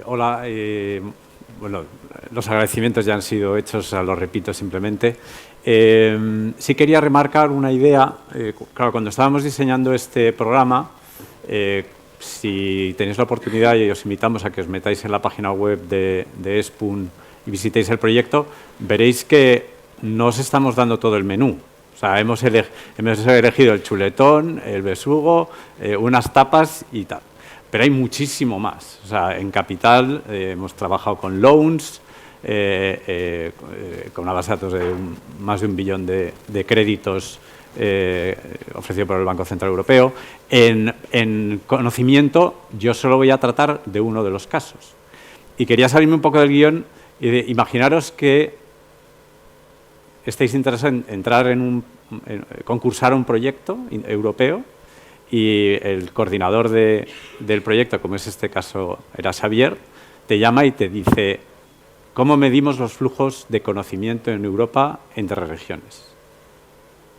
Hola, bueno, los agradecimientos ya han sido hechos, los repito simplemente. Sí quería remarcar una idea. Claro, cuando estábamos diseñando este programa, si tenéis la oportunidad, y os invitamos a que os metáis en la página web de ESPUN y visitéis el proyecto, veréis que no os estamos dando todo el menú. O sea, hemos elegido el chuletón, el besugo, unas tapas y tal. Pero hay muchísimo más. O sea, en Capital hemos trabajado con loans, con una base de datos de más de 1 billón de créditos ofrecido por el Banco Central Europeo. En conocimiento, yo solo voy a tratar de uno de los casos. Y quería salirme un poco del guión y imaginaros que estáis interesados en entrar en concursar un proyecto europeo, y el coordinador del proyecto, como es este caso, era Xavier, te llama y te dice: ¿cómo medimos los flujos de conocimiento en Europa entre regiones?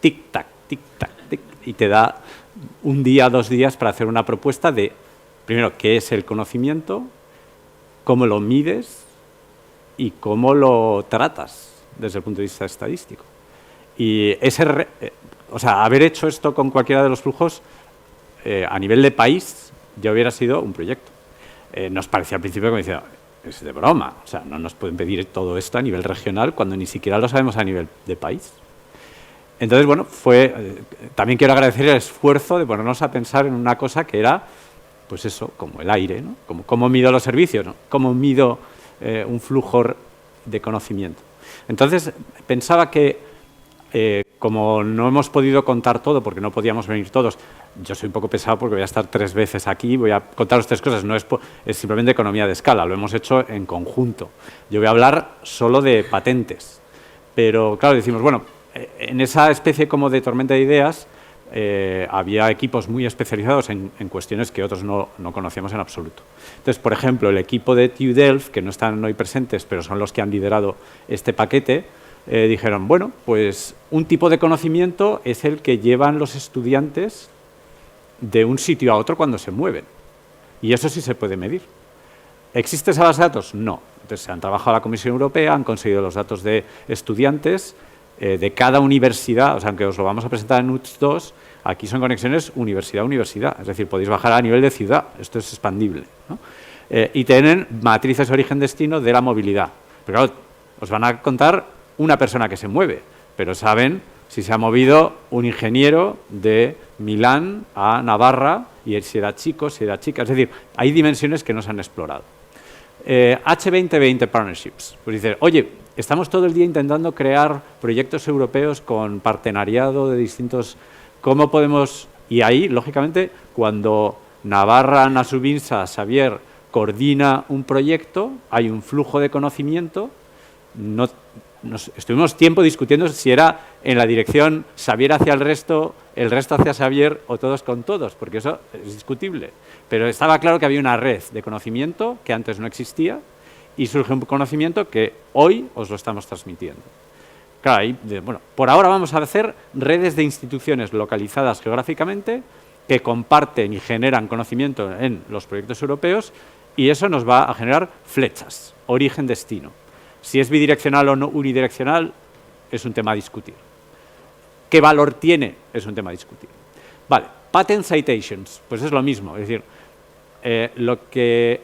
Tic-tac, tic-tac, tic, y te da 1 día, 2 días para hacer una propuesta de, primero, qué es el conocimiento, cómo lo mides y cómo lo tratas desde el punto de vista estadístico. Y o sea, haber hecho esto con cualquiera de los flujos a nivel de país ya hubiera sido un proyecto. Nos parecía al principio como decía, es de broma, o sea, no nos pueden pedir todo esto a nivel regional cuando ni siquiera lo sabemos a nivel de país. Entonces, bueno, también quiero agradecer el esfuerzo de ponernos a pensar en una cosa que era, pues eso, como el aire, ¿no? Cómo mido los servicios, ¿no? Cómo mido un flujo de conocimiento. Entonces, pensaba que como no hemos podido contar todo, porque no podíamos venir todos, yo soy un poco pesado porque voy a estar 3 veces aquí, voy a contaros 3 cosas, no es simplemente economía de escala, lo hemos hecho en conjunto. Yo voy a hablar solo de patentes, pero claro, decimos, bueno, en esa especie como de tormenta de ideas había equipos muy especializados en cuestiones que otros no conocíamos en absoluto. Entonces, por ejemplo, el equipo de TU Delft, que no están hoy presentes, pero son los que han liderado este paquete, dijeron, bueno, pues un tipo de conocimiento es el que llevan los estudiantes de un sitio a otro cuando se mueven. Y eso sí se puede medir. ¿Existe esa base de datos? No. Entonces se han trabajado la Comisión Europea, han conseguido los datos de estudiantes de cada universidad, o sea, aunque os lo vamos a presentar en UTS 2, aquí son conexiones universidad-universidad, es decir, podéis bajar a nivel de ciudad, esto es expandible, ¿no? Y tienen matrices origen-destino de la movilidad. Pero claro, os van a contar una persona que se mueve, pero saben si se ha movido un ingeniero de Milán a Navarra, y si era chico, si era chica. Es decir, hay dimensiones que no se han explorado. H2020 Partnerships. Pues dice, oye, estamos todo el día intentando crear proyectos europeos con partenariado de distintos... ¿Cómo podemos...? Y ahí, lógicamente, cuando Navarra, Nasubinsa, Xavier coordina un proyecto, hay un flujo de conocimiento. Estuvimos tiempo discutiendo si era en la dirección Xavier hacia el resto hacia Xavier o todos con todos, porque eso es discutible. Pero estaba claro que había una red de conocimiento que antes no existía y surge un conocimiento que hoy os lo estamos transmitiendo. Claro, bueno, por ahora vamos a hacer redes de instituciones localizadas geográficamente que comparten y generan conocimiento en los proyectos europeos, y eso nos va a generar flechas, origen-destino. Si es bidireccional o no unidireccional, es un tema a discutir. ¿Qué valor tiene? Es un tema a discutir. Vale, patent citations, pues es lo mismo. Es decir,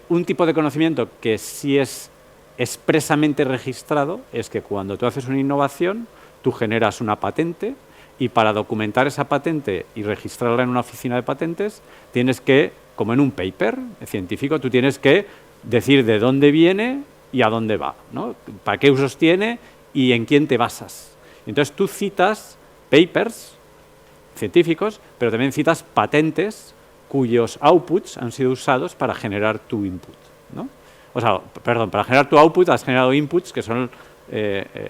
un tipo de conocimiento que sí es expresamente registrado es que cuando tú haces una innovación, tú generas una patente, y para documentar esa patente y registrarla en una oficina de patentes, tienes que, como en un paper científico, tú tienes que decir de dónde viene y a dónde va, ¿no? Para qué usos tiene y en quién te basas. Entonces tú citas papers científicos, pero también citas patentes cuyos outputs han sido usados para generar tu input, ¿no? O sea, perdón, para generar tu output has generado inputs que son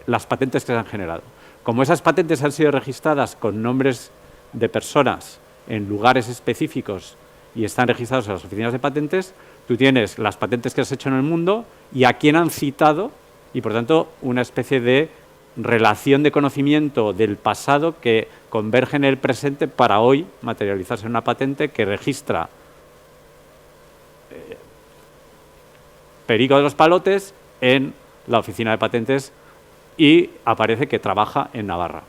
las patentes que se han generado. Como esas patentes han sido registradas con nombres de personas en lugares específicos y están registrados en las oficinas de patentes, tú tienes las patentes que has hecho en el mundo y a quién han citado, y por tanto una especie de relación de conocimiento del pasado que converge en el presente para hoy materializarse en una patente que registra Perico de los Palotes en la oficina de patentes y aparece que trabaja en Navarra.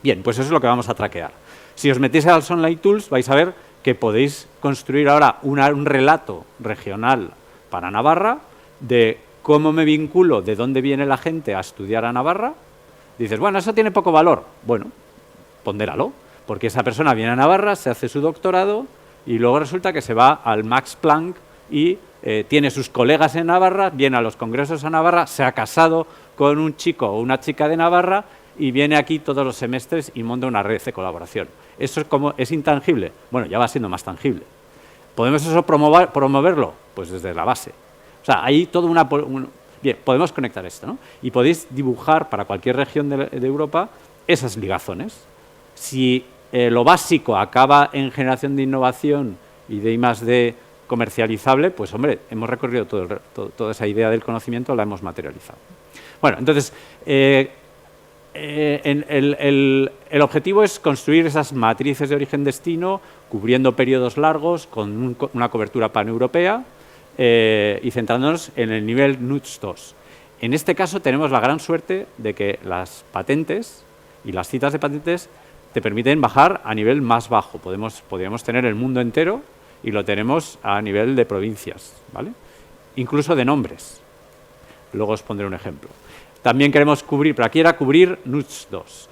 Bien, pues eso es lo que vamos a traquear. Si os metéis al Online Tools vais a ver que podéis construir ahora un relato regional para Navarra de cómo me vinculo, de dónde viene la gente a estudiar a Navarra. Dices, bueno, eso tiene poco valor. Bueno, pondéralo, porque esa persona viene a Navarra, se hace su doctorado y luego resulta que se va al Max Planck y tiene sus colegas en Navarra, viene a los congresos a Navarra, se ha casado con un chico o una chica de Navarra y viene aquí todos los semestres y monta una red de colaboración. ¿Eso es intangible? Bueno, ya va siendo más tangible. ¿Podemos eso promoverlo? Pues desde la base. O sea, hay toda bien, podemos conectar esto, ¿no? Y podéis dibujar para cualquier región de Europa esas ligazones. Si lo básico acaba en generación de innovación y de I+D comercializable, pues hombre, hemos recorrido toda esa idea del conocimiento, la hemos materializado. Bueno, entonces, el objetivo es construir esas matrices de origen-destino, cubriendo periodos largos, con una cobertura paneuropea y centrándonos en el nivel NUTS 2. En este caso tenemos la gran suerte de que las patentes y las citas de patentes te permiten bajar a nivel más bajo. Podríamos tener el mundo entero y lo tenemos a nivel de provincias, ¿vale? Incluso de nombres. Luego os pondré un ejemplo. También queremos cubrir, pero aquí era cubrir NUTS 2,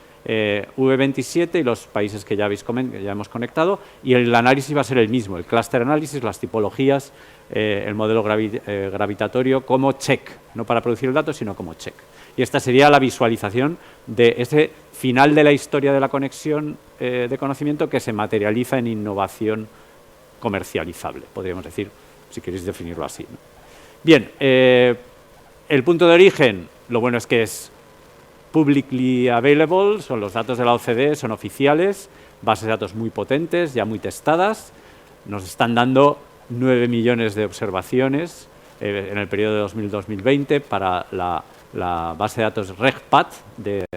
V27 y los países que ya hemos conectado, y el análisis va a ser el mismo, el cluster análisis, las tipologías, el modelo gravitatorio como check, no para producir el dato, sino como check. Y esta sería la visualización de ese final de la historia de la conexión de conocimiento que se materializa en innovación comercializable, podríamos decir, si queréis definirlo así, ¿no? Bien, el punto de origen, lo bueno es que es publicly available, son los datos de la OCDE, son oficiales, bases de datos muy potentes, ya muy testadas, nos están dando 9 millones de observaciones en el periodo de 2000-2020 para la base de datos RegPat,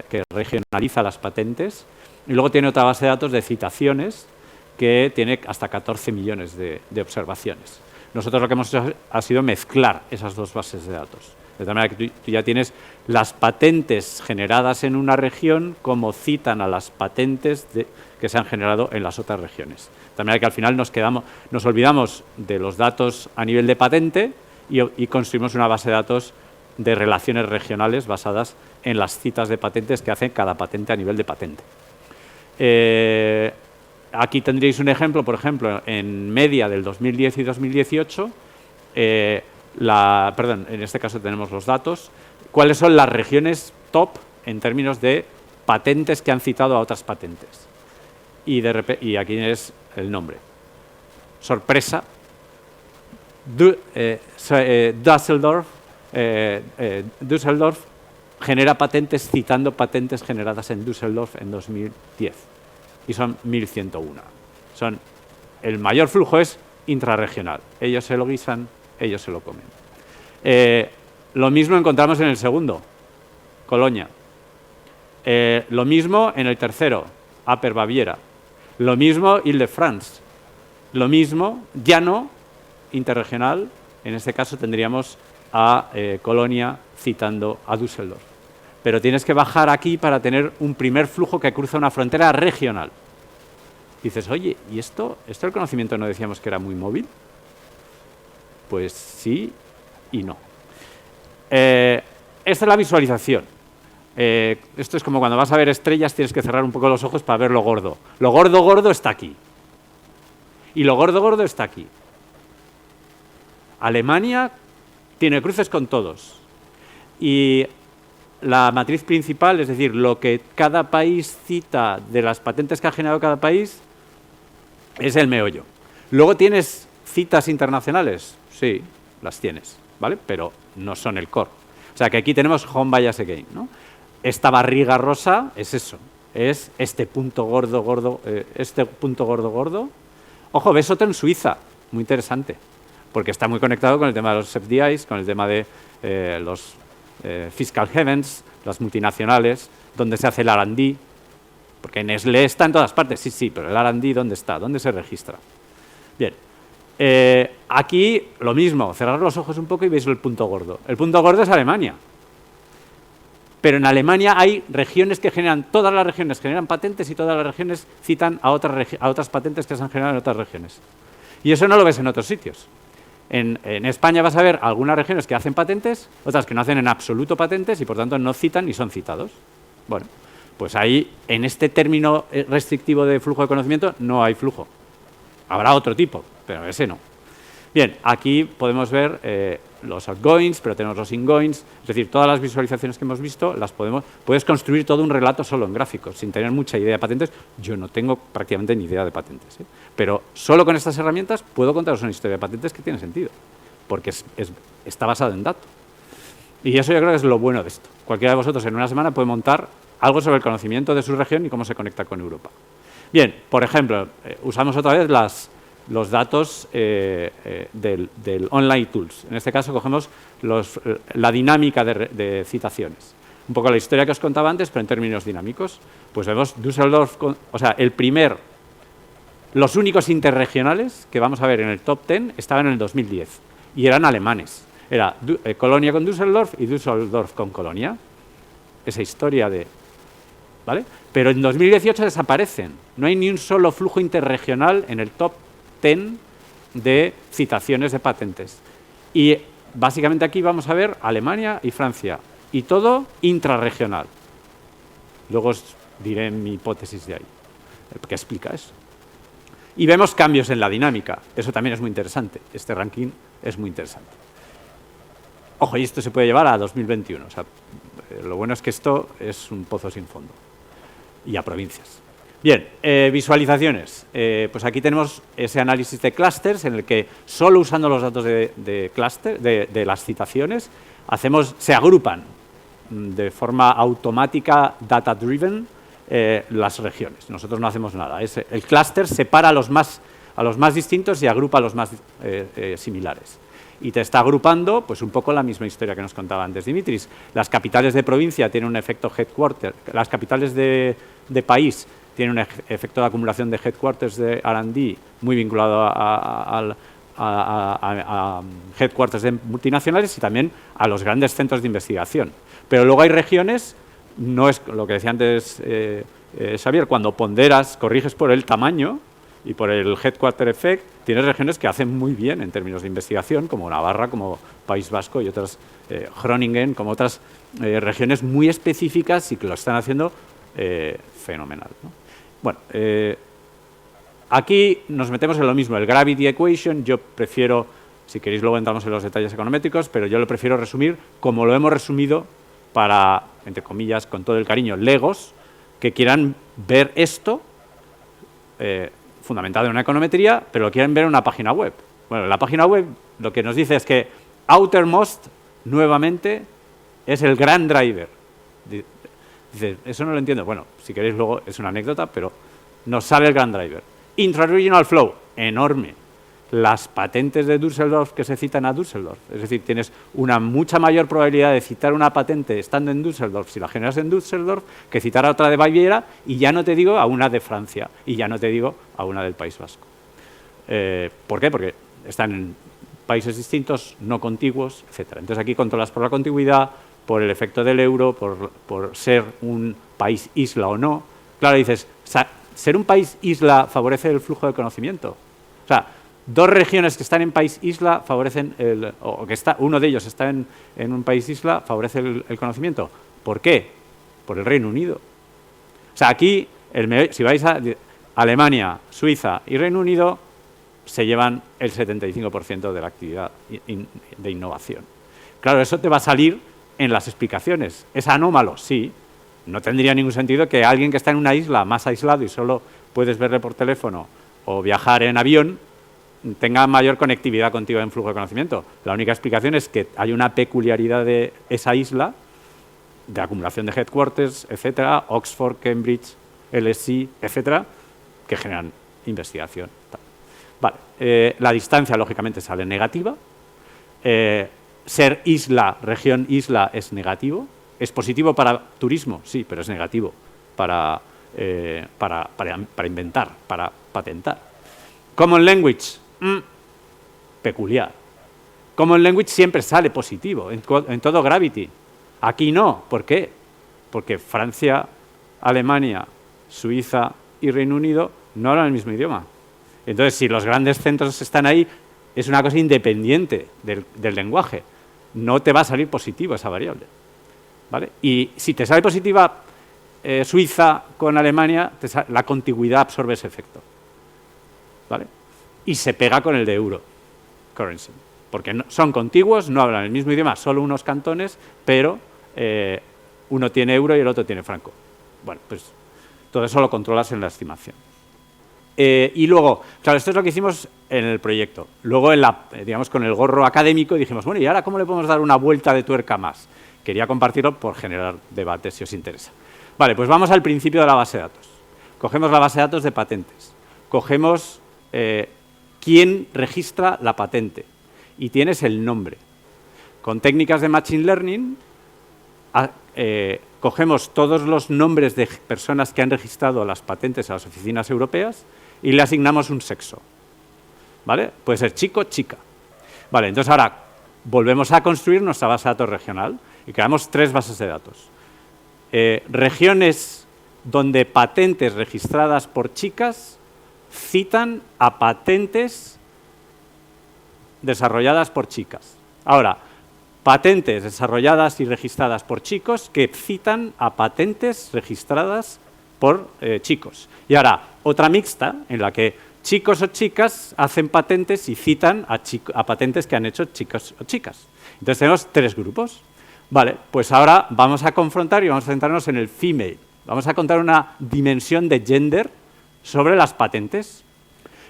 que regionaliza las patentes, y luego tiene otra base de datos de citaciones que tiene hasta 14 millones de observaciones. Nosotros lo que hemos hecho ha sido mezclar esas dos bases de datos, de tal manera que tú ya tienes las patentes generadas en una región como citan a las patentes que se han generado en las otras regiones. De tal manera que al final nos olvidamos de los datos a nivel de patente y construimos una base de datos de relaciones regionales basadas en las citas de patentes que hace cada patente a nivel de patente. Aquí tendréis un ejemplo, por ejemplo, en media del 2010 y 2018, en este caso tenemos los datos, cuáles son las regiones top en términos de patentes que han citado a otras patentes. Y aquí es el nombre. Sorpresa, Düsseldorf genera patentes citando patentes generadas en Düsseldorf en 2010. Y son 1.101. El mayor flujo es intrarregional. Ellos se lo guisan, ellos se lo comen. Lo mismo encontramos en el segundo, Colonia. Lo mismo en el tercero, Upper Baviera. Lo mismo Ile-de-France. Lo mismo, ya no interregional. En este caso tendríamos a Colonia citando a Düsseldorf. Pero tienes que bajar aquí para tener un primer flujo que cruza una frontera regional. Dices, oye, ¿y esto del conocimiento no decíamos que era muy móvil? Pues sí y no. Esta es la visualización. Esto es como cuando vas a ver estrellas, tienes que cerrar un poco los ojos para ver lo gordo. Lo gordo está aquí. Y lo gordo está aquí. Alemania tiene cruces con todos. Y la matriz principal, es decir, lo que cada país cita de las patentes que ha generado cada país, es el meollo. Luego tienes citas internacionales, sí, las tienes, ¿vale? Pero no son el core. O sea que aquí tenemos home bias again, ¿no? Esta barriga rosa es eso, es este punto gordo, gordo. Ojo, ves otro en Suiza, muy interesante, porque está muy conectado con el tema de los FDIs, con el tema de los fiscal havens, las multinacionales, donde se hace el R&D, porque Nestlé está en todas partes, sí, pero el R&D ¿dónde está? ¿Dónde se registra? Bien, Aquí lo mismo, cerrar los ojos un poco y veis el punto gordo. El punto gordo es Alemania. Pero en Alemania hay regiones que generan, todas las regiones generan patentes y todas las regiones citan a otras patentes que se han generado en otras regiones. Y eso no lo ves en otros sitios. En España vas a ver algunas regiones que hacen patentes, otras que no hacen en absoluto patentes y por tanto no citan ni son citados. Bueno, pues ahí, en este término restrictivo de flujo de conocimiento, no hay flujo. Habrá otro tipo, pero ese no. Bien, aquí podemos ver los outgoings, pero tenemos los ingoings, es decir, todas las visualizaciones que hemos visto, puedes construir todo un relato solo en gráficos, sin tener mucha idea de patentes. Yo no tengo prácticamente ni idea de patentes, pero solo con estas herramientas puedo contaros una historia de patentes que tiene sentido, porque está basado en datos. Y eso yo creo que es lo bueno de esto. Cualquiera de vosotros en una semana puede montar algo sobre el conocimiento de su región y cómo se conecta con Europa. Bien, por ejemplo, usamos otra vez los datos del Online Tools. En este caso cogemos la dinámica de citaciones. Un poco la historia que os contaba antes, pero en términos dinámicos. Pues vemos Düsseldorf, o sea, los únicos interregionales que vamos a ver en el top 10 estaban en el 2010 y eran alemanes. Era Colonia con Düsseldorf y Düsseldorf con Colonia. Esa historia de... ¿Vale? Pero en 2018 desaparecen. No hay ni un solo flujo interregional en el top 10 de citaciones de patentes. Y básicamente aquí vamos a ver Alemania y Francia. Y todo intrarregional. Luego os diré mi hipótesis de ahí, que explica eso. Y vemos cambios en la dinámica. Eso también es muy interesante. Este ranking es muy interesante. Ojo, y esto se puede llevar a 2021. O sea, lo bueno es que esto es un pozo sin fondo. Y a provincias. Bien, visualizaciones. Pues aquí tenemos ese análisis de clústeres en el que solo usando los datos de clúster, de las citaciones, se agrupan de forma automática, data-driven, las regiones. Nosotros no hacemos nada. El clúster separa a los más distintos y agrupa a los más similares. Y te está agrupando pues un poco la misma historia que nos contaba antes Dimitris. Las capitales de provincia tienen un efecto headquarter, las capitales de país tienen un efecto de acumulación de headquarters de R&D muy vinculado a headquarters de multinacionales y también a los grandes centros de investigación. Pero luego hay regiones, no es lo que decía antes Xavier, cuando ponderas, corriges por el tamaño y por el headquarter effect, tienes regiones que hacen muy bien en términos de investigación, como Navarra, como País Vasco y otras, Groningen, como otras regiones muy específicas y que lo están haciendo fenomenal, ¿no? Bueno, aquí nos metemos en lo mismo, el Gravity Equation. Yo prefiero, si queréis luego entramos en los detalles econométricos, pero yo lo prefiero resumir como lo hemos resumido para, entre comillas, con todo el cariño, legos que quieran ver esto fundamentado en una econometría, pero lo quieren ver en una página web. Bueno, la página web lo que nos dice es que Outermost, nuevamente, es el gran driver. Dices, eso no lo entiendo. Bueno, si queréis luego es una anécdota, pero nos sale el gran driver. Intra-regional flow, enorme. Las patentes de Düsseldorf que se citan a Düsseldorf. Es decir, tienes una mucha mayor probabilidad de citar una patente estando en Düsseldorf, si la generas en Düsseldorf, que citar a otra de Baviera, y ya no te digo a una de Francia, y ya no te digo a una del País Vasco. ¿Por qué? Porque están en países distintos, no contiguos, etc. Entonces aquí controlas por la contigüidad, por el efecto del euro, por ser un país isla o no. Claro, dices, ¿ser un país isla favorece el flujo de conocimiento? O sea, dos regiones que están en país isla favorecen, uno de ellos está en un país isla, favorece el conocimiento. ¿Por qué? Por el Reino Unido. O sea, aquí, si vais a Alemania, Suiza y Reino Unido, se llevan el 75% de la actividad de innovación. Claro, eso te va a salir en las explicaciones. ¿Es anómalo? Sí. No tendría ningún sentido que alguien que está en una isla más aislado y solo puedes verle por teléfono o viajar en avión tenga mayor conectividad contigo en flujo de conocimiento. La única explicación es que hay una peculiaridad de esa isla, de acumulación de headquarters, etcétera, Oxford, Cambridge, LSE, etcétera, que generan investigación. Vale. La distancia, lógicamente, sale negativa. Ser isla, región isla, es negativo. ¿Es positivo para turismo? Sí, pero es negativo para inventar, para patentar. Common language. peculiar. Common Language siempre sale positivo, en todo Gravity. Aquí no. ¿Por qué? Porque Francia, Alemania, Suiza y Reino Unido no hablan el mismo idioma. Entonces, si los grandes centros están ahí, es una cosa independiente del lenguaje. No te va a salir positivo esa variable, ¿vale? Y si te sale positiva Suiza con Alemania, la contigüidad absorbe ese efecto, ¿vale? Y se pega con el de euro currency, porque son contiguos, no hablan el mismo idioma, solo unos cantones, pero uno tiene euro y el otro tiene franco. Bueno, pues todo eso lo controlas en la estimación. Y luego, claro, esto es lo que hicimos en el proyecto. Luego, digamos, con el gorro académico dijimos, bueno, ¿y ahora cómo le podemos dar una vuelta de tuerca más? Quería compartirlo por generar debate, si os interesa. Vale, pues vamos al principio de la base de datos. Cogemos la base de datos de patentes. Cogemos quién registra la patente. Y tienes el nombre. Con técnicas de Machine Learning, cogemos todos los nombres de personas que han registrado las patentes a las oficinas europeas y le asignamos un sexo, ¿vale? Puede ser chico, chica. Vale, entonces ahora volvemos a construir nuestra base de datos regional y creamos 3 bases de datos. Regiones donde patentes registradas por chicas citan a patentes desarrolladas por chicas. Ahora, patentes desarrolladas y registradas por chicos que citan a patentes registradas por chicos. Y ahora, otra mixta en la que chicos o chicas hacen patentes y citan a patentes que han hecho chicos o chicas. Entonces tenemos 3 grupos. Vale, pues ahora vamos a confrontar y vamos a centrarnos en el female. Vamos a contar una dimensión de gender sobre las patentes.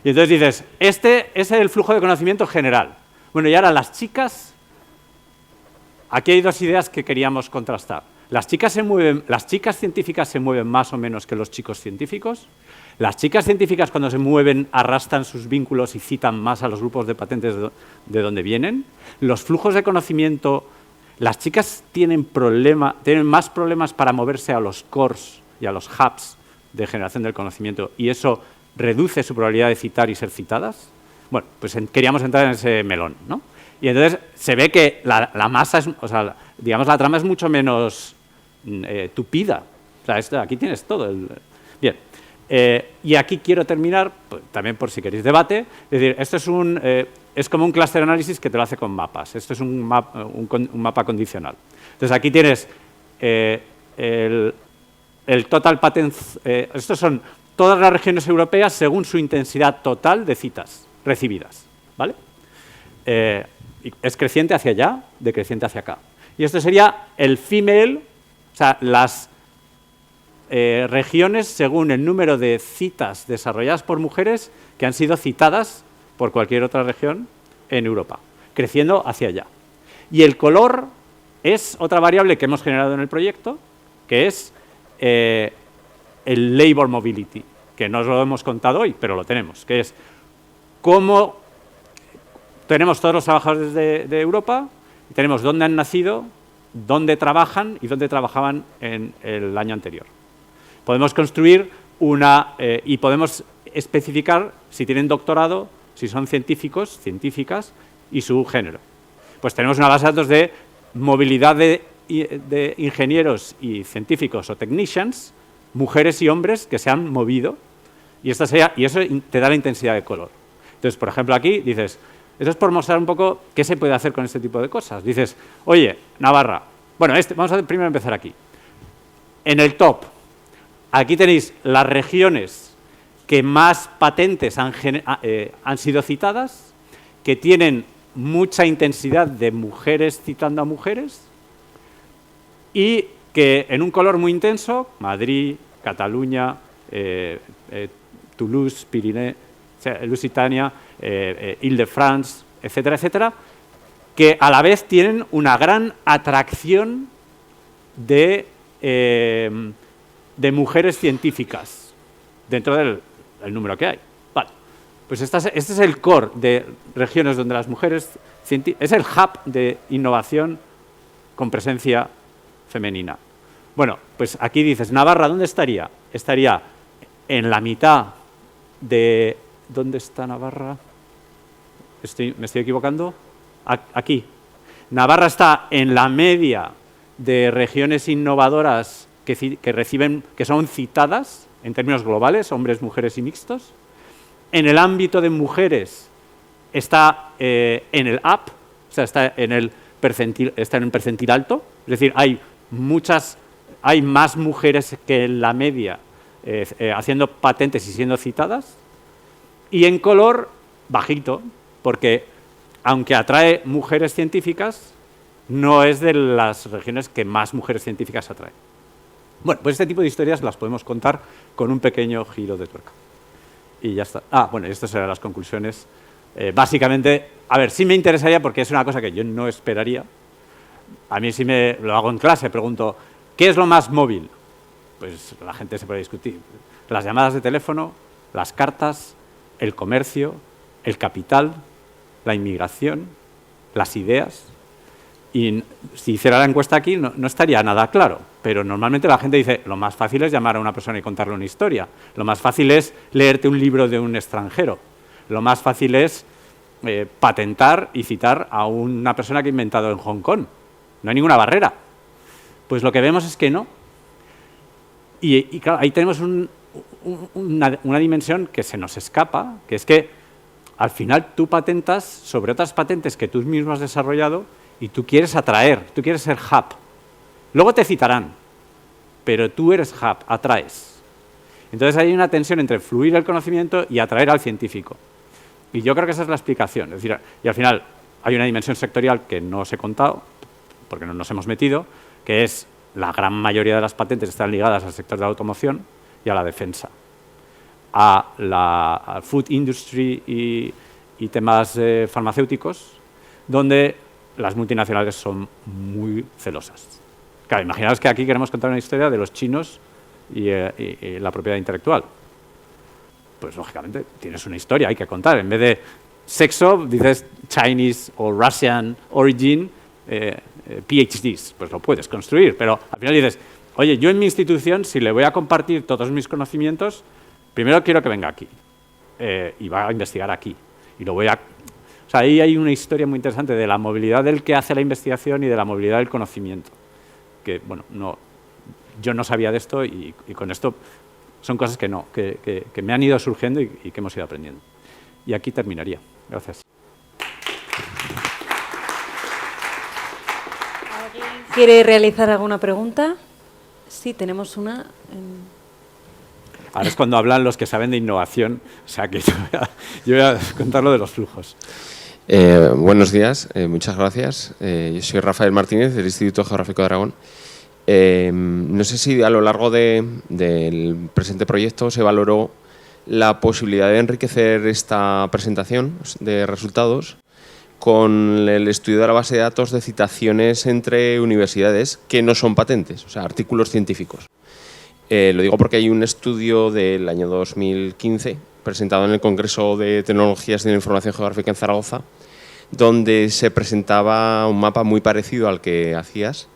Y entonces dices, este es el flujo de conocimiento general. Bueno, y ahora las chicas. Aquí hay 2 ideas que queríamos contrastar. Las chicas científicas se mueven más o menos que los chicos científicos. Las chicas científicas cuando se mueven arrastran sus vínculos y citan más a los grupos de patentes de donde vienen. Los flujos de conocimiento, las chicas tienen más problemas para moverse a los cores y a los hubs de generación del conocimiento y eso reduce su probabilidad de citar y ser citadas. Bueno, pues queríamos entrar en ese melón, ¿no? Y entonces se ve que la masa, digamos, la trama es mucho menos tupida. O sea, aquí tienes todo. Bien. Y aquí quiero terminar, pues, también por si queréis debate. Es decir, esto es como un cluster análisis que te lo hace con mapas. Esto es un mapa condicional. Entonces aquí tienes el total patents. Estos son todas las regiones europeas según su intensidad total de citas recibidas, ¿vale? Es creciente hacia allá, decreciente hacia acá. Y esto sería el female, o sea, las regiones según el número de citas desarrolladas por mujeres que han sido citadas por cualquier otra región en Europa, creciendo hacia allá. Y el color es otra variable que hemos generado en el proyecto, que es el labor mobility, que no os lo hemos contado hoy, pero lo tenemos, que es cómo tenemos todos los trabajadores de Europa, y tenemos dónde han nacido, dónde trabajan y dónde trabajaban en el año anterior. Podemos construir y podemos especificar si tienen doctorado, si son científicos, científicas y su género. Pues tenemos una base de datos de movilidad de ingenieros y científicos o technicians, mujeres y hombres que se han movido y eso te da la intensidad de color. Entonces, por ejemplo, aquí dices, eso es por mostrar un poco qué se puede hacer con este tipo de cosas. Dices, oye, Navarra, bueno, vamos a primero empezar aquí. En el top, aquí tenéis las regiones que más patentes han sido citadas, que tienen mucha intensidad de mujeres citando a mujeres y que en un color muy intenso, Madrid, Cataluña, Toulouse, Pirineo, Lusitania, Île-de-France, etcétera, etcétera, que a la vez tienen una gran atracción de mujeres científicas dentro del número que hay. Vale. Pues este es el core de regiones donde las mujeres es el hub de innovación con presencia femenina. Bueno, pues aquí dices, Navarra, ¿dónde estaría? Estaría en la mitad de... ¿Dónde está Navarra? ¿Me estoy equivocando? Aquí. Navarra está en la media de regiones innovadoras que son citadas en términos globales, hombres, mujeres y mixtos. En el ámbito de mujeres está en el up, o sea, está en el percentil alto, es decir, hay más mujeres que en la media haciendo patentes y siendo citadas, y en color bajito, porque aunque atrae mujeres científicas, no es de las regiones que más mujeres científicas atrae. Bueno, pues este tipo de historias las podemos contar con un pequeño giro de tuerca. Y ya está. Bueno, estas serán las conclusiones. Básicamente, a ver, sí me interesaría, porque es una cosa que yo no esperaría. A mí sí lo hago en clase, pregunto, ¿qué es lo más móvil? Pues la gente se puede discutir. Las llamadas de teléfono, las cartas, el comercio, el capital, la inmigración, las ideas. Y si hiciera la encuesta aquí no estaría nada claro, pero normalmente la gente dice, lo más fácil es llamar a una persona y contarle una historia, lo más fácil es leerte un libro de un extranjero, lo más fácil es patentar y citar a una persona que ha inventado en Hong Kong. No hay ninguna barrera. Pues lo que vemos es que no. Y claro, ahí tenemos una dimensión que se nos escapa, que es que al final tú patentas sobre otras patentes que tú mismo has desarrollado y tú quieres atraer, tú quieres ser hub. Luego te citarán, pero tú eres hub, atraes. Entonces hay una tensión entre fluir el conocimiento y atraer al científico. Y yo creo que esa es la explicación. Es decir, y al final hay una dimensión sectorial que no os he contado, porque no nos hemos metido, que es la gran mayoría de las patentes están ligadas al sector de la automoción y a la defensa. A la food industry y temas farmacéuticos, donde las multinacionales son muy celosas. Claro, imaginaos que aquí queremos contar una historia de los chinos y la propiedad intelectual. Pues, lógicamente, tienes una historia, hay que contar. En vez de sexo, dices Chinese o Russian origin, PhDs. Pues lo puedes construir, pero al final dices, oye, yo en mi institución, si le voy a compartir todos mis conocimientos, primero quiero que venga aquí y va a investigar aquí. Y lo voy a... O sea, ahí hay una historia muy interesante de la movilidad del que hace la investigación y de la movilidad del conocimiento. Que, bueno, yo no sabía de esto y con esto son cosas que me han ido surgiendo y que hemos ido aprendiendo. Y aquí terminaría. Gracias. ¿Quiere realizar alguna pregunta? Sí, tenemos una. Ahora es cuando hablan los que saben de innovación. O sea, que yo voy a contar lo de los flujos. Buenos días, muchas gracias. Yo soy Rafael Martínez, del Instituto Geográfico de Aragón. No sé si a lo largo del presente proyecto se valoró la posibilidad de enriquecer esta presentación de resultados con el estudio de la base de datos de citaciones entre universidades que no son patentes, o sea, artículos científicos. Lo digo porque hay un estudio del año 2015 presentado en el Congreso de Tecnologías de la Información Geográfica en Zaragoza, donde se presentaba un mapa muy parecido al que hacías,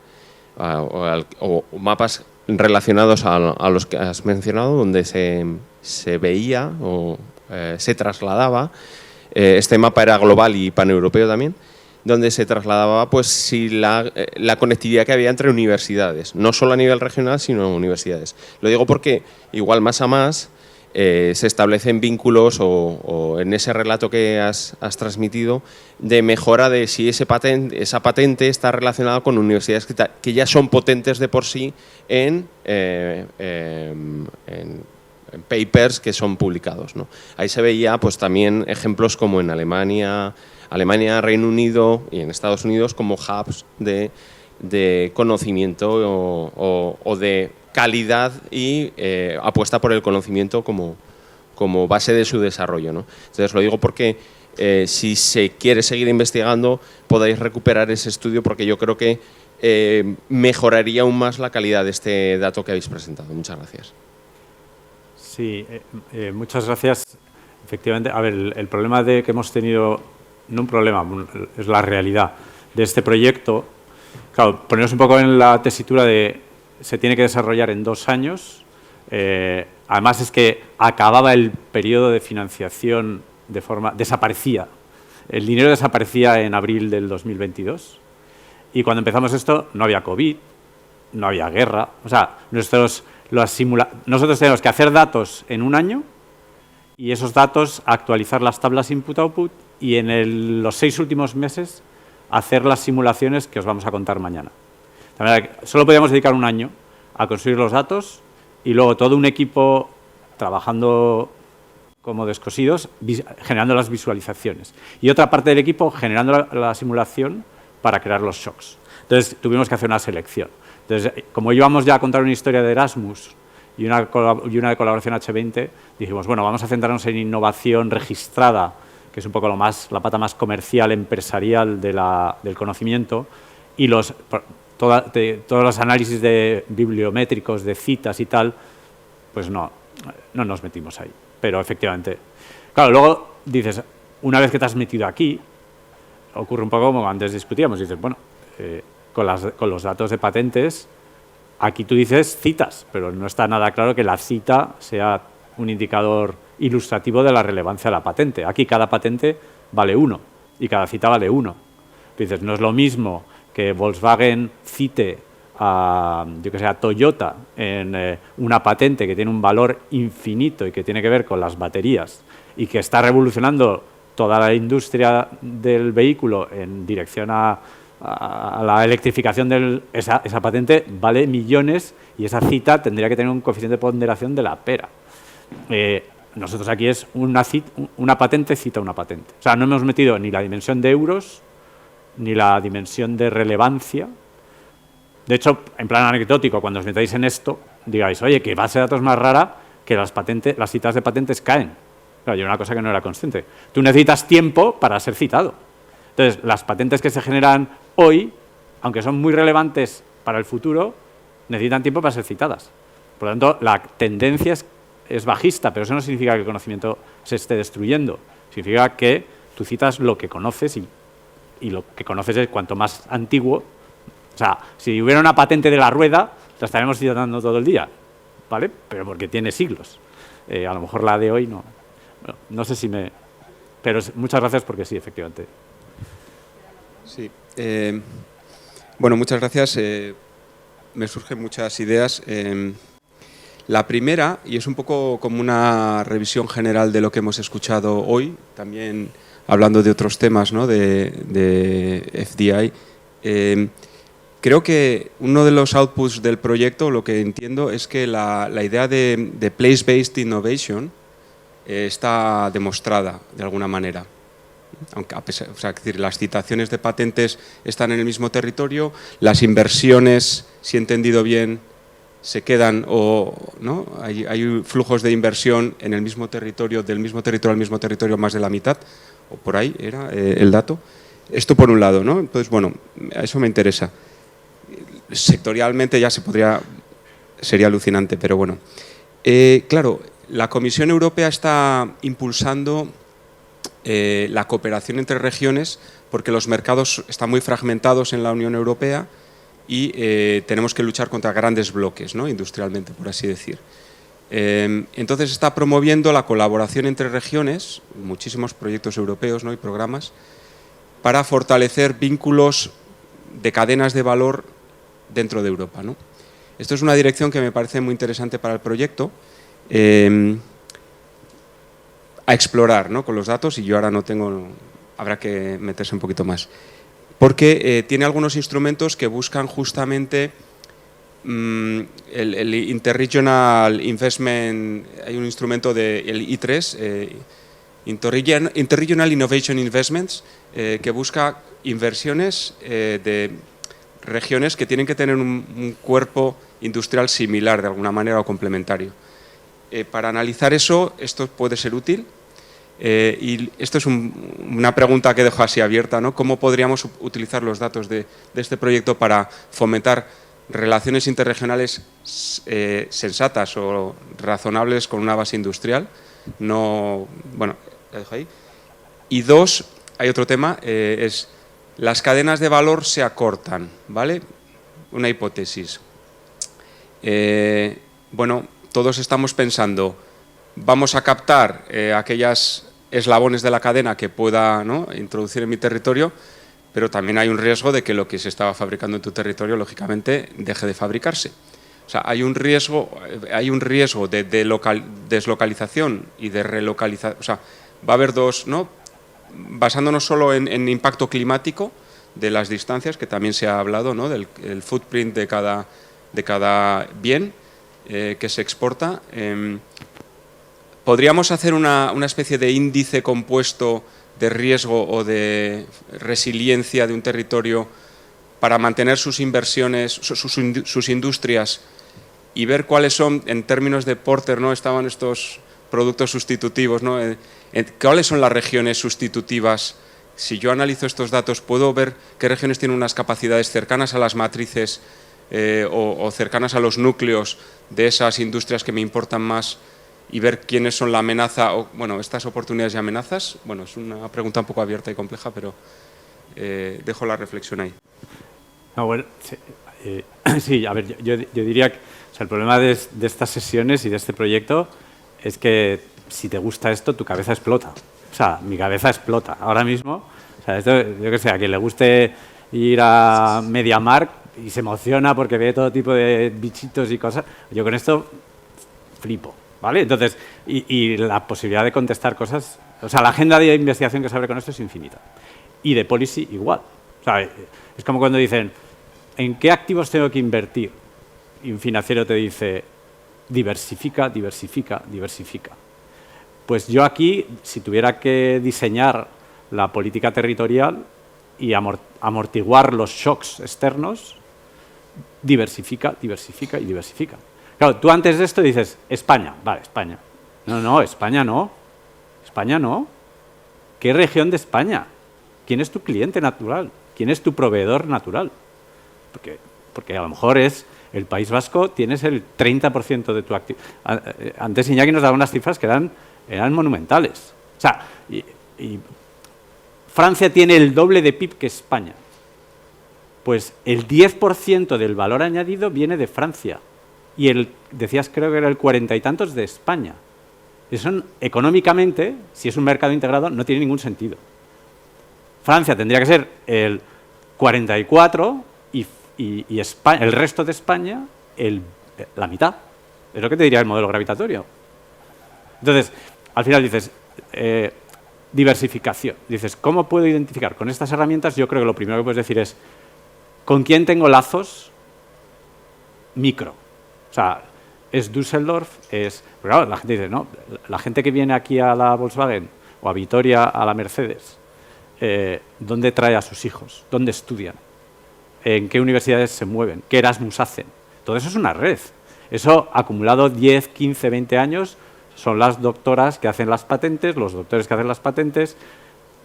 o mapas relacionados a los que has mencionado, donde se veía o se trasladaba, este mapa era global y paneuropeo también, donde se trasladaba pues si la conectividad que había entre universidades, no solo a nivel regional, sino universidades. Lo digo porque igual más a más se establecen vínculos o en ese relato que has transmitido de mejora de si esa patente está relacionada con universidades que ya son potentes de por sí en papers que son publicados, ¿no? Ahí se veía pues también ejemplos como en Alemania, Reino Unido y en Estados Unidos como hubs de conocimiento o de calidad y apuesta por el conocimiento como base de su desarrollo, ¿no? Entonces lo digo porque si se quiere seguir investigando podáis recuperar ese estudio porque yo creo que mejoraría aún más la calidad de este dato que habéis presentado. Muchas gracias. Sí, muchas gracias. Efectivamente, a ver, el problema que hemos tenido, no un problema, es la realidad de este proyecto. Claro, ponernos un poco en la tesitura de se tiene que desarrollar en 2 años. Además es que acababa el periodo de financiación desaparecía el dinero desaparecía en abril del 2022 y cuando empezamos esto no había COVID, no había guerra. O sea, nosotros tenemos que hacer datos en un año y esos datos actualizar las tablas input-output y en los 6 últimos meses hacer las simulaciones que os vamos a contar mañana. De manera que solo podíamos dedicar un año a construir los datos y luego todo un equipo trabajando como descosidos, generando las visualizaciones. Y otra parte del equipo generando la simulación para crear los shocks. Entonces, tuvimos que hacer una selección. Entonces, como íbamos ya a contar una historia de Erasmus y una de colaboración H20, dijimos, bueno, vamos a centrarnos en innovación registrada, que es un poco la pata más comercial, empresarial del conocimiento, y todos los análisis bibliométricos, de citas y tal, pues no nos metimos ahí. Pero efectivamente, claro, luego dices, una vez que te has metido aquí, ocurre un poco como antes discutíamos, dices, bueno, con los datos de patentes, aquí tú dices citas, pero no está nada claro que la cita sea un indicador ilustrativo de la relevancia de la patente. Aquí cada patente vale 1 y cada cita vale 1. Dices, no es lo mismo que Volkswagen cite a Toyota en una patente que tiene un valor infinito y que tiene que ver con las baterías y que está revolucionando toda la industria del vehículo en dirección a la electrificación esa patente vale millones y esa cita tendría que tener un coeficiente de ponderación de la pera. Nosotros aquí es una patente cita una patente. O sea, no hemos metido ni la dimensión de euros ni la dimensión de relevancia. De hecho, en plan anecdótico, cuando os metáis en esto, digáis, oye, que base de datos más rara que las citas de patentes caen. Claro, yo era una cosa que no era consciente. Tú necesitas tiempo para ser citado. Entonces, las patentes que se generan hoy, aunque son muy relevantes para el futuro, necesitan tiempo para ser citadas. Por lo tanto, la tendencia es bajista, pero eso no significa que el conocimiento se esté destruyendo. Significa que tú citas lo que conoces y lo que conoces es cuanto más antiguo. O sea, si hubiera una patente de la rueda, la estaríamos citando todo el día, ¿vale? Pero porque tiene siglos. A lo mejor la de hoy no. Bueno, no sé si me... Pero muchas gracias porque sí, efectivamente. Sí. Bueno, muchas gracias. Me surgen muchas ideas. La primera, y es un poco como una revisión general de lo que hemos escuchado hoy, también hablando de otros temas, ¿no? de FDI, creo que uno de los outputs del proyecto, lo que entiendo, es que la idea de place-based innovation está demostrada de alguna manera. Aunque, es decir, las citaciones de patentes están en el mismo territorio, las inversiones, si he entendido bien, se quedan ¿no? Hay flujos de inversión en el mismo territorio, del mismo territorio al mismo territorio, más de la mitad, o por ahí era el dato. Esto por un lado, ¿no? Entonces, bueno, eso me interesa. Sectorialmente ya sería alucinante, pero bueno. Claro, la Comisión Europea está impulsando la cooperación entre regiones porque los mercados están muy fragmentados en la Unión Europea y tenemos que luchar contra grandes bloques, ¿no? Industrialmente, por así decir. Entonces está promoviendo la colaboración entre regiones, muchísimos proyectos europeos, ¿no? Y programas, para fortalecer vínculos de cadenas de valor dentro de Europa, ¿no? Esto es una dirección que me parece muy interesante para el proyecto, a explorar, ¿no? Con los datos, y yo ahora no tengo, habrá que meterse un poquito más. Porque tiene algunos instrumentos que buscan justamente el Interregional Investment, hay un instrumento del I3, Interregional Innovation Investments, que busca inversiones de regiones que tienen que tener un cuerpo industrial similar de alguna manera o complementario. Para analizar eso, esto puede ser útil. Y esto es una pregunta que dejo así abierta, ¿no? ¿Cómo podríamos utilizar los datos de este proyecto para fomentar relaciones interregionales sensatas o razonables con una base industrial? No, bueno, la dejo ahí. Y dos, hay otro tema, es las cadenas de valor se acortan, ¿vale? Una hipótesis. Bueno, todos estamos pensando, vamos a captar aquellas eslabones de la cadena que pueda, ¿no?, introducir en mi territorio, pero también hay un riesgo de que lo que se estaba fabricando en tu territorio, lógicamente, deje de fabricarse. O sea, hay un riesgo de deslocalización y de relocalización. O sea, va a haber dos, ¿no?, basándonos solo en impacto climático de las distancias, que también se ha hablado, ¿no?, del el footprint de cada bien que se exporta. ¿Podríamos hacer una especie de índice compuesto de riesgo o de resiliencia de un territorio para mantener sus inversiones, sus industrias, y ver cuáles son, en términos de Porter, ¿no?, estaban estos productos sustitutivos, ¿no?, cuáles son las regiones sustitutivas? Si yo analizo estos datos, ¿puedo ver qué regiones tienen unas capacidades cercanas a las matrices o cercanas a los núcleos de esas industrias que me importan más, y ver quiénes son la amenaza, o, bueno, estas oportunidades y amenazas? Bueno, es una pregunta un poco abierta y compleja, pero dejo la reflexión ahí. No, bueno, sí, a ver, yo diría que, o sea, el problema de estas sesiones y de este proyecto es que si te gusta esto, tu cabeza explota. O sea, mi cabeza explota ahora mismo. O sea, esto, yo que sé, a quien le guste ir a MediaMarkt y se emociona porque ve todo tipo de bichitos y cosas, yo con esto flipo, ¿vale? Entonces, y la posibilidad de contestar cosas, o sea, la agenda de investigación que se abre con esto es infinita. Y de policy igual. O sea, es como cuando dicen, ¿en qué activos tengo que invertir? Y un financiero te dice, diversifica, diversifica, diversifica. Pues yo aquí, si tuviera que diseñar la política territorial y amortiguar los shocks externos, diversifica, diversifica y diversifica. Claro, tú antes de esto dices, España, vale, España. No, España no. España no. ¿Qué región de España? ¿Quién es tu cliente natural? ¿Quién es tu proveedor natural? Porque a lo mejor es el País Vasco, tienes el 30% de tu activo. Antes Iñaki nos daba unas cifras que eran monumentales. O sea, y Francia tiene el doble de PIB que España. Pues el 10% del valor añadido viene de Francia. Y decías, creo que era el 40 y tantos de España. Eso económicamente, si es un mercado integrado, no tiene ningún sentido. Francia tendría que ser el 44 y España, el resto de España la mitad. Es lo que te diría el modelo gravitatorio. Entonces, al final dices, diversificación. Dices, ¿cómo puedo identificar? Con estas herramientas yo creo que lo primero que puedes decir es, ¿con quién tengo lazos micro? O sea, es Düsseldorf, pero claro, la gente dice, no, la gente que viene aquí a la Volkswagen o a Vitoria a la Mercedes, ¿dónde trae a sus hijos? ¿Dónde estudian? ¿En qué universidades se mueven? ¿Qué Erasmus hacen? Todo eso es una red. Eso, acumulado 10, 15, 20 años, son las doctoras que hacen las patentes, los doctores que hacen las patentes.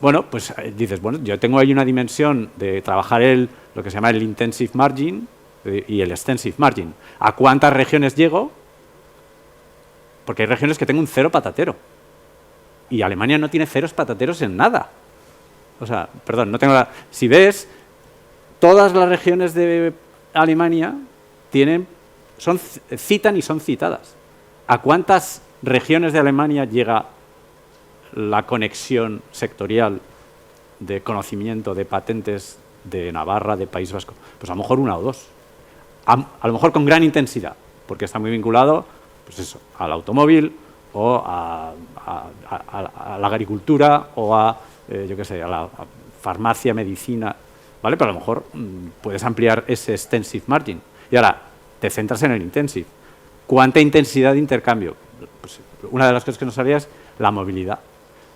Bueno, pues dices, bueno, yo tengo ahí una dimensión de trabajar lo que se llama el intensive margin y el extensive margin. ¿A cuántas regiones llego? Porque hay regiones que tengo un cero patatero. Y Alemania no tiene ceros patateros en nada. O sea, perdón, no tengo si ves, todas las regiones de Alemania citan y son citadas. ¿A cuántas regiones de Alemania llega la conexión sectorial de conocimiento de patentes de Navarra, de País Vasco? Pues a lo mejor una o dos. A lo mejor con gran intensidad, porque está muy vinculado, pues eso, al automóvil o a la agricultura o yo qué sé, a la farmacia, medicina, ¿vale? Pero a lo mejor puedes ampliar ese extensive margin. Y ahora, te centras en el intensive. ¿Cuánta intensidad de intercambio? Pues una de las cosas que nos sabía es la movilidad.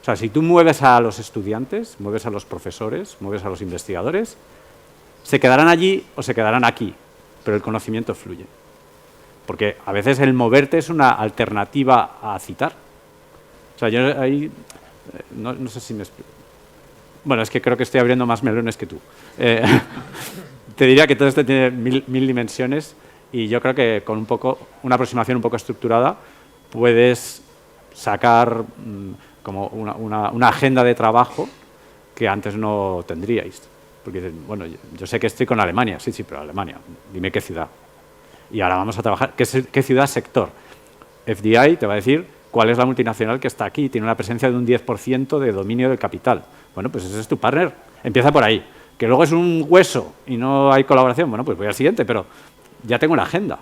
O sea, si tú mueves a los estudiantes, mueves a los profesores, mueves a los investigadores, se quedarán allí o se quedarán aquí, pero el conocimiento fluye. Porque a veces el moverte es una alternativa a citar. O sea, yo ahí, no sé si me explico. Bueno, es que creo que estoy abriendo más melones que tú. Te diría que todo esto tiene mil dimensiones y yo creo que con una aproximación un poco estructurada puedes sacar como una agenda de trabajo que antes no tendríais. Porque dicen, bueno, yo sé que estoy con Alemania, sí, pero Alemania, dime qué ciudad. Y ahora vamos a trabajar, ¿qué ciudad? Sector. FDI te va a decir ¿Cuál es la multinacional que está aquí? Tiene una presencia de un 10% de dominio del capital. Bueno, pues ese es tu partner. Empieza por ahí. Que luego es un hueso y no hay colaboración, bueno, pues voy al siguiente, pero ya tengo una agenda.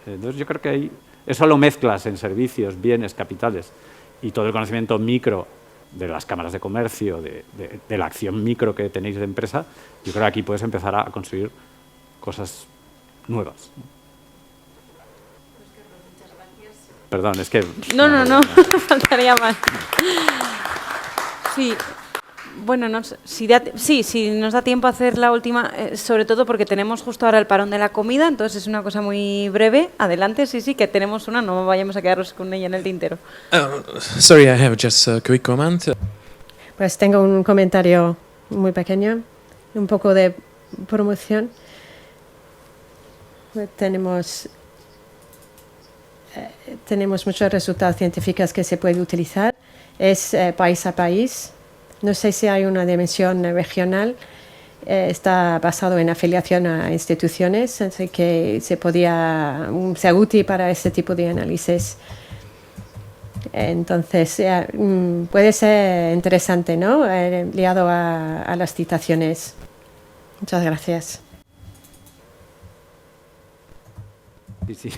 Entonces yo creo que ahí eso lo mezclas en servicios, bienes, capitales y todo el conocimiento micro de las cámaras de comercio, de la acción micro que tenéis de empresa. Yo creo que aquí puedes empezar a construir cosas nuevas. Perdón, es que... No, faltaría más. Sí, bueno, no sé, si nos da tiempo a hacer la última, sobre todo porque tenemos justo ahora el parón de la comida, entonces es una cosa muy breve. Adelante, sí, que tenemos una, no vayamos a quedarnos con ella en el tintero. Sorry, I have just a quick comment. Pues tengo un comentario muy pequeño, un poco de promoción. Tenemos muchos resultados científicos que se pueden utilizar. Es país a país. No sé si hay una dimensión regional. Está basado en afiliación a instituciones, así que sea útil para ese tipo de análisis. Entonces, puede ser interesante, ¿no? Liado a las citaciones. Muchas gracias. Sí.